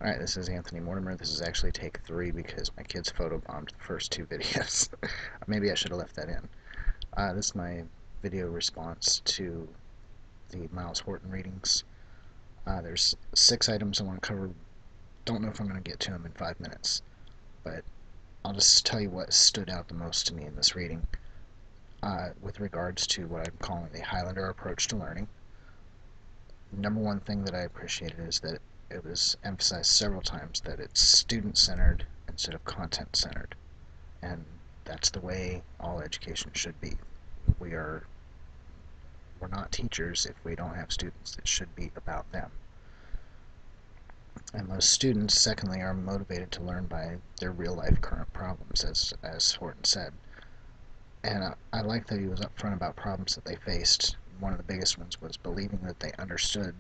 Alright, this is Anthony Mortimer. This is actually take 3 because my kids photobombed the first 2 videos. Maybe I should have left that in. This is my video response to the Miles Horton readings. There's 6 items I want to cover. Don't know if I'm going to get to them in 5 minutes, but I'll just tell you what stood out the most to me in this reading with regards to what I'm calling the Highlander approach to learning. Number one thing that I appreciated is that it was emphasized several times that it's student-centered instead of content-centered, and that's the way all education should be. We're not teachers if we don't have students. It should be about them. And those students, secondly, are motivated to learn by their real-life current problems, as Horton said. And I like that he was upfront about problems that they faced. One of the biggest ones was believing that they understood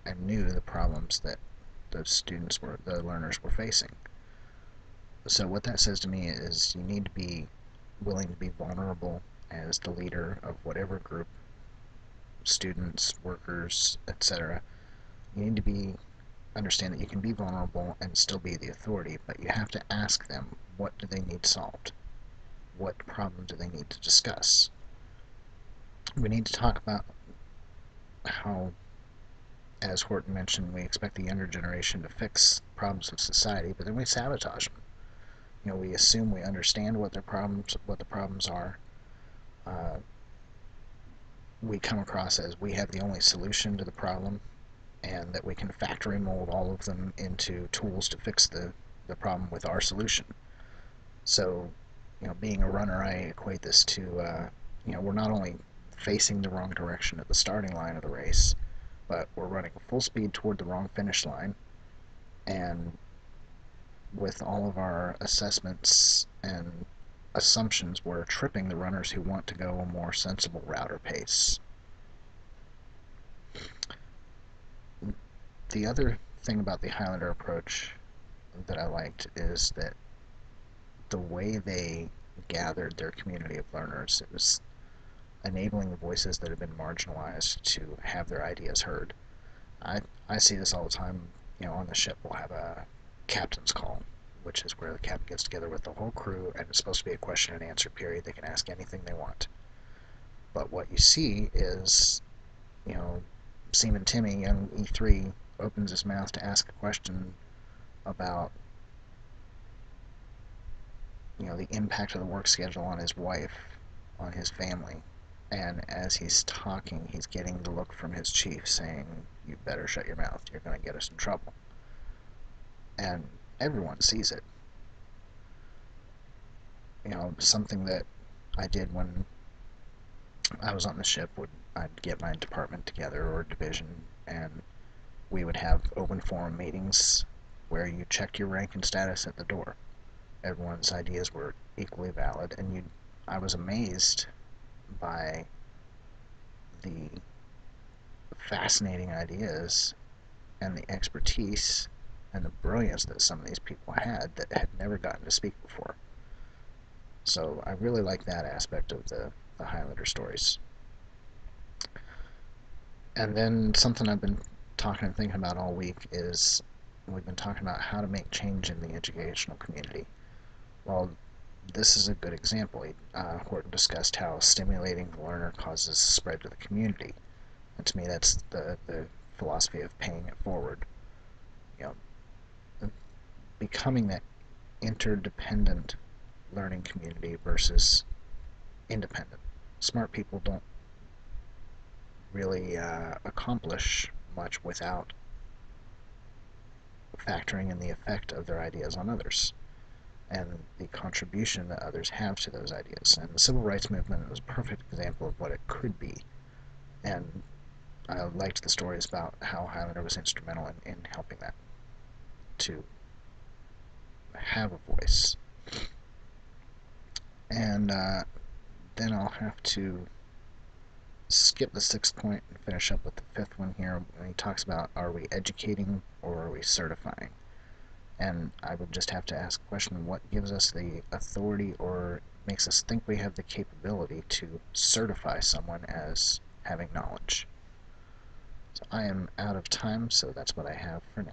and knew the problems that the learners were facing. So what that says to me is you need to be willing to be vulnerable as the leader of whatever group, students, workers, etc. You need to understand that you can be vulnerable and still be the authority, but you have to ask them, what do they need solved? What problem do they need to discuss? We need to talk about how, as Horton mentioned, we expect the younger generation to fix problems of society, but then we sabotage them. We assume we understand what the problems are. We come across as we have the only solution to the problem, and that we can factory mold all of them into tools to fix the problem with our solution. So, being a runner, I equate this to, we're not only facing the wrong direction at the starting line of the race, but we're running full speed toward the wrong finish line, and with all of our assessments and assumptions, we're tripping the runners who want to go a more sensible route or pace. The other thing about the Highlander approach that I liked is that the way they gathered their community of learners, it was enabling the voices that have been marginalized to have their ideas heard. I see this all the time. On the ship we'll have a captain's call, which is where the captain gets together with the whole crew, and it's supposed to be a question and answer period. They can ask anything they want. But what you see is, Seaman Timmy, young E3, opens his mouth to ask a question about, the impact of the work schedule on his wife, on his family. And as he's talking, he's getting the look from his chief saying, you better shut your mouth, you're going to get us in trouble. And everyone sees it. Something that I did when I was on the ship, I'd get my department together or division, and we would have open forum meetings where you checked your rank and status at the door. Everyone's ideas were equally valid, and I was amazed by the fascinating ideas and the expertise and the brilliance that some of these people had that had never gotten to speak before. So I really like that aspect of the Highlander stories. And then something I've been talking and thinking about all week is we've been talking about how to make change in the educational community. Well, this is a good example. Horton discussed how stimulating the learner causes spread to the community. And to me, that's the philosophy of paying it forward. Becoming that interdependent learning community versus independent. Smart people don't really accomplish much without factoring in the effect of their ideas on others and the contribution that others have to those ideas. And the civil rights movement was a perfect example of what it could be. And I liked the stories about how Highlander was instrumental in helping that to have a voice. And then I'll have to skip the 6th point and finish up with the 5th one here when he talks about, are we educating or are we certifying? And I would just have to ask the question, what gives us the authority or makes us think we have the capability to certify someone as having knowledge? So I am out of time, so that's what I have for now.